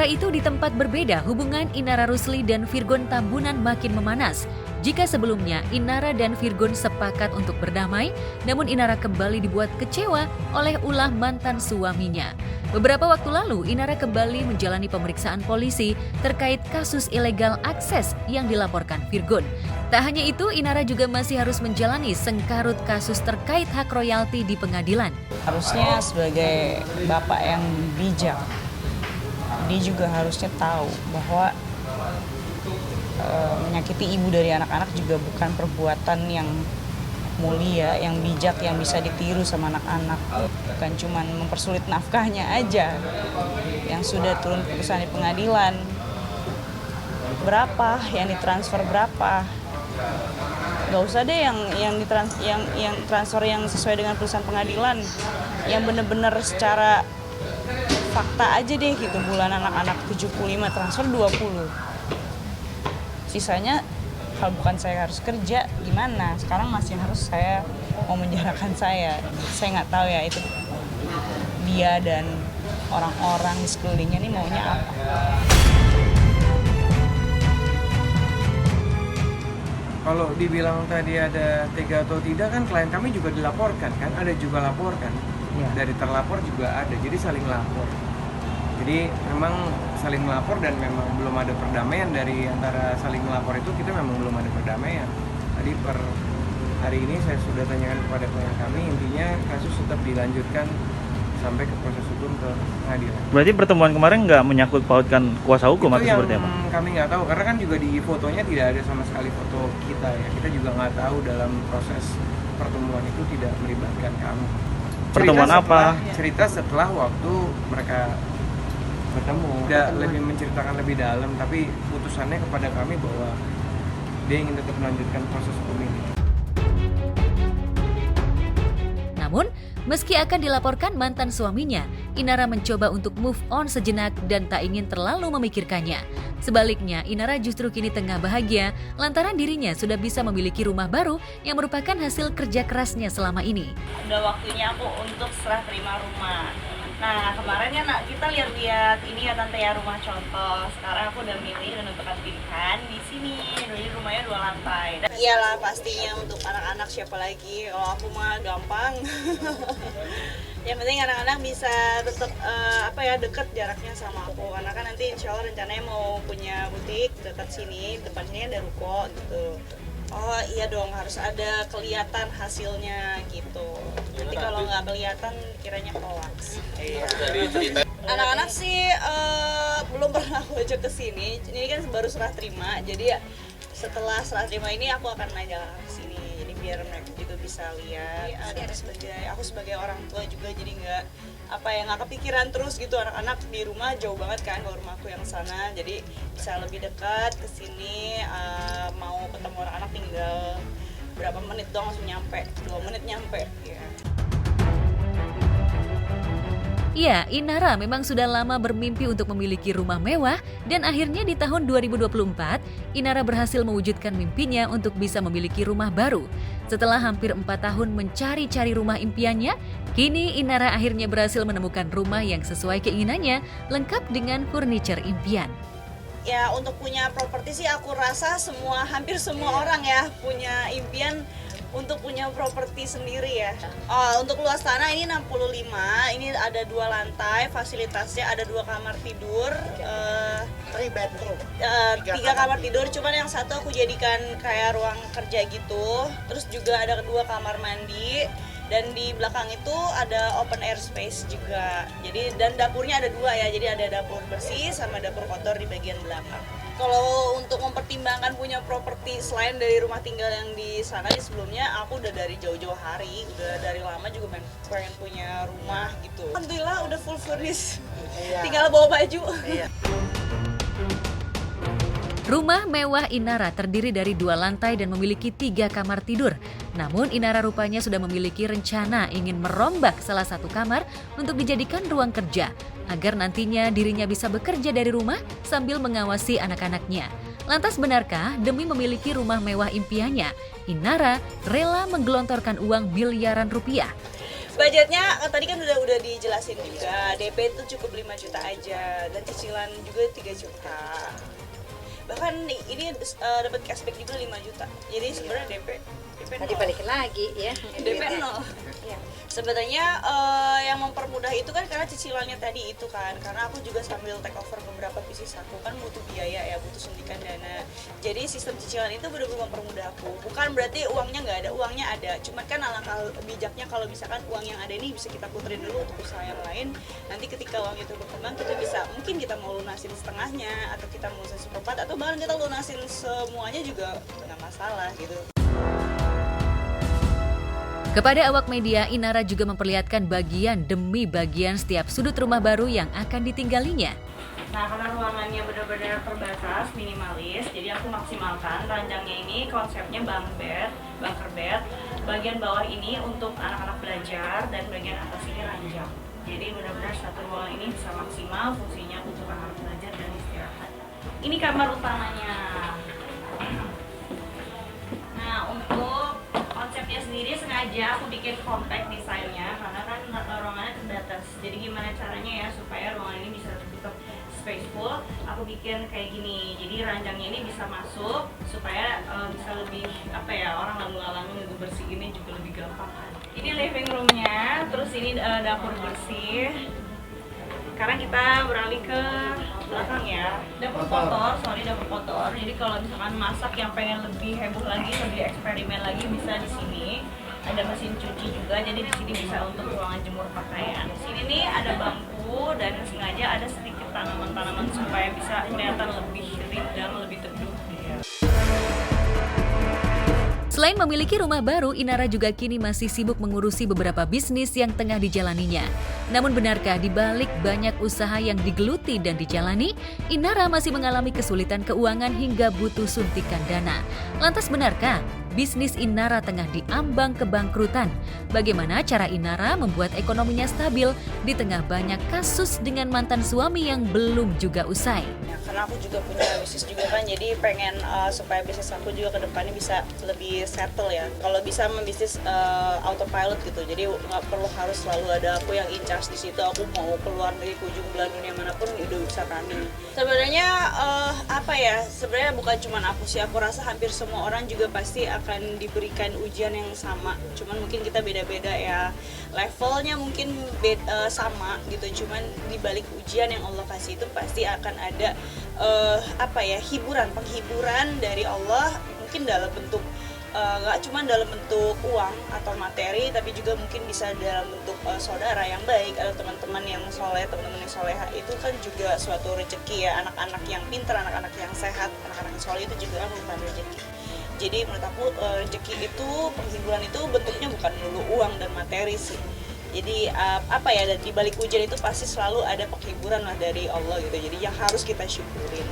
Sementara itu di tempat berbeda, hubungan Inara Rusli dan Virgon Tambunan makin memanas. Jika sebelumnya Inara dan Virgon sepakat untuk berdamai, namun Inara kembali dibuat kecewa oleh ulah mantan suaminya. Beberapa waktu lalu, Inara kembali menjalani pemeriksaan polisi terkait kasus ilegal akses yang dilaporkan Virgon. Tak hanya itu, Inara juga masih harus menjalani sengkarut kasus terkait hak royalti di pengadilan. Harusnya sebagai bapak yang bijak, dia juga harusnya tahu bahwa menyakiti ibu dari anak-anak juga bukan perbuatan yang mulia, yang bijak, yang bisa ditiru sama anak-anak. Bukan cuma mempersulit nafkahnya aja, yang sudah turun keputusan di pengadilan. Berapa, yang ditransfer berapa. Gak usah deh yang transfer yang sesuai dengan putusan pengadilan. Yang benar-benar secara fakta aja deh gitu, bulan anak-anak 75 transfer 20. Sisanya kalau bukan saya harus kerja gimana? Sekarang masih harus saya mau menjarakan saya. Saya nggak tahu ya itu dia dan orang-orang di sekelilingnya ini maunya apa. Kalau dibilang tadi ada tega atau tidak kan klien kami juga dilaporkan kan, ada juga lapor kan. Ya. Dari terlapor juga ada, jadi saling lapor. Jadi memang saling melapor dan memang belum ada perdamaian dari antara saling melapor itu, kita memang belum ada perdamaian. Tadi per hari ini saya sudah tanyakan kepada klien kami, intinya kasus tetap dilanjutkan sampai ke proses hukum ke pengadilan. Berarti pertemuan kemarin nggak menyangkut pautkan kuasa hukum atau seperti apa? Kami nggak tahu, karena kan juga di fotonya tidak ada sama sekali foto kita ya. Kita juga nggak tahu dalam proses pertemuan itu tidak melibatkan kami. Pertemuan apa? Cerita setelah waktu mereka bertemu. Tidak lebih menceritakan lebih dalam, tapi putusannya kepada kami bahwa dia ingin tetap melanjutkan proses hukum ini. Namun, meski akan dilaporkan mantan suaminya, Inara mencoba untuk move on sejenak dan tak ingin terlalu memikirkannya. Sebaliknya, Inara justru kini tengah bahagia lantaran dirinya sudah bisa memiliki rumah baru yang merupakan hasil kerja kerasnya selama ini. Udah waktunya aku untuk serah terima rumah. Nah, kemarin kan kita lihat-lihat ini ya tante ya, rumah contoh. Sekarang aku udah milih dan menentukan pilihan di sini. Jadi rumahnya 2 lantai. Iyalah pastinya untuk anak-anak, siapa lagi? Kalau aku mah gampang. Yang penting anak-anak bisa tetap deket jaraknya sama aku. Karena kan nanti insya Allah rencananya mau punya butik dekat sini, depan sini ada ruko gitu. Oh iya dong, harus ada kelihatan hasilnya gitu. Nanti kalau nggak kelihatan kiranya hoax. Anak-anak sih belum pernah aku ajak ke sini. Ini kan baru serah terima. Jadi setelah serah terima ini aku akan ngajak ke sini. Jadi biar mereka juga bisa lihat. Aku sebagai orang tua juga jadi nggak kepikiran terus gitu, anak-anak di rumah jauh banget kan kalau rumahku yang sana. Jadi bisa lebih dekat ke sini, mau ketemu anak-anak tinggal berapa menit dong langsung nyampe, 2 menit nyampe ya. Ya, Inara memang sudah lama bermimpi untuk memiliki rumah mewah dan akhirnya di tahun 2024, Inara berhasil mewujudkan mimpinya untuk bisa memiliki rumah baru. Setelah hampir 4 tahun mencari-cari rumah impiannya, kini Inara akhirnya berhasil menemukan rumah yang sesuai keinginannya, lengkap dengan furniture impian. Ya untuk punya properti sih aku rasa hampir semua orang ya punya impian untuk punya properti sendiri ya. Untuk luas tanah ini 65, ini ada 2 lantai, fasilitasnya ada 2 kamar tidur, 3 bedroom, 3 kamar tidur, cuman yang satu aku jadikan kayak ruang kerja gitu. Terus juga ada 2 kamar mandi, dan di belakang itu ada open air space juga. Jadi dan dapurnya ada 2 ya, jadi ada dapur bersih sama dapur kotor di bagian belakang. Kalau untuk mempertimbangkan punya properti selain dari rumah tinggal yang di sana di sebelumnya, aku udah dari jauh-jauh hari, udah dari lama juga pengen punya rumah gitu. Alhamdulillah udah full furnish, tinggal bawa baju. Rumah mewah Inara terdiri dari 2 lantai dan memiliki 3 kamar tidur. Namun Inara rupanya sudah memiliki rencana ingin merombak salah satu kamar untuk dijadikan ruang kerja, agar nantinya dirinya bisa bekerja dari rumah sambil mengawasi anak-anaknya. Lantas benarkah demi memiliki rumah mewah impiannya, Inara rela menggelontorkan uang miliaran rupiah? Budgetnya tadi kan udah dijelasin juga, DP itu cukup 5 juta aja dan cicilan juga 3 juta. Bahkan ini dapat cashback juga 5 juta. Jadi sebenarnya DP Tadi balikin lagi ya. DP 0. Iya. Sebenarnya yang mempermudah itu kan karena cicilannya tadi itu kan, karena aku juga sambil take over beberapa bisnis aku kan butuh biaya ya, butuh suntikan dana. Jadi sistem cicilan itu benar-benar mempermudah aku. Bukan berarti uangnya nggak ada, uangnya ada. Cuman kan alangkah bijaknya kalau misalkan uang yang ada ini bisa kita puterin dulu untuk usaha yang lain. Nanti ketika uang itu berkembang kita bisa, mungkin kita mau lunasin setengahnya atau kita mau lunasin seperempat atau bahkan kita lunasin semuanya juga nggak masalah gitu. Kepada awak media, Inara juga memperlihatkan bagian demi bagian setiap sudut rumah baru yang akan ditinggalinya. Nah, karena ruangannya benar-benar terbatas, minimalis, jadi aku maksimalkan ranjangnya ini konsepnya bunker bed. Bagian bawah ini untuk anak-anak belajar dan bagian atas ini ranjang. Jadi benar-benar satu ruangan ini bisa maksimal fungsinya untuk anak belajar dan istirahat. Ini kamar utamanya. Nah, untuk konsepnya sendiri sengaja aku bikin compact desainnya karena kan ruangannya terbatas. Jadi gimana caranya ya supaya ruangan ini bisa tetap spaceful, aku bikin kayak gini. Jadi ranjangnya ini bisa masuk supaya bisa lebih orang lalu-lalang nunggu bersih ini juga lebih gampang kan. Ini living roomnya, terus ini dapur bersih. Sekarang kita beralih ke belakang ya. Dapur kotor. Jadi kalau misalkan masak yang pengen lebih heboh lagi, lebih eksperimen lagi bisa di sini. Ada mesin cuci juga, jadi di sini bisa untuk ruangan jemur pakaian. Di sini nih ada bangku dan sengaja ada sedikit tanaman-tanaman supaya bisa kelihatan lebih rindang, lebih teduh. Selain memiliki rumah baru, Inara juga kini masih sibuk mengurusi beberapa bisnis yang tengah dijalaninya. Namun benarkah di balik banyak usaha yang digeluti dan dijalani, Inara masih mengalami kesulitan keuangan hingga butuh suntikan dana? Lantas benarkah bisnis Inara tengah diambang kebangkrutan? Bagaimana cara Inara membuat ekonominya stabil di tengah banyak kasus dengan mantan suami yang belum juga usai? Ya, karena aku juga punya bisnis juga kan, jadi pengen supaya bisnis aku juga ke depannya bisa lebih settle ya. Kalau bisa membisnis autopilot gitu, jadi nggak perlu harus selalu ada aku yang in charge di situ. Aku mau keluar dari ujung belahan dunia manapun udah bisa running. Sebenarnya sebenarnya bukan cuma aku sih, aku rasa hampir semua orang juga pasti akan diberikan ujian yang sama. Cuman mungkin kita beda-beda ya. Levelnya mungkin sama gitu, cuman di balik ujian yang Allah kasih itu pasti akan ada penghiburan dari Allah, mungkin dalam bentuk nggak cuma dalam bentuk uang atau materi, tapi juga mungkin bisa dalam bentuk saudara yang baik atau teman-teman yang soleh, teman-teman yang soleha. Itu kan juga suatu rezeki ya. Anak-anak yang pintar, anak-anak yang sehat, anak-anak yang soleh itu juga merupakan rezeki. Jadi menurut aku rezeki itu, penghiburan itu bentuknya bukan dulu uang dan materi sih. Jadi di balik ujian itu pasti selalu ada penghiburan lah dari Allah gitu. Jadi yang harus kita syukurin.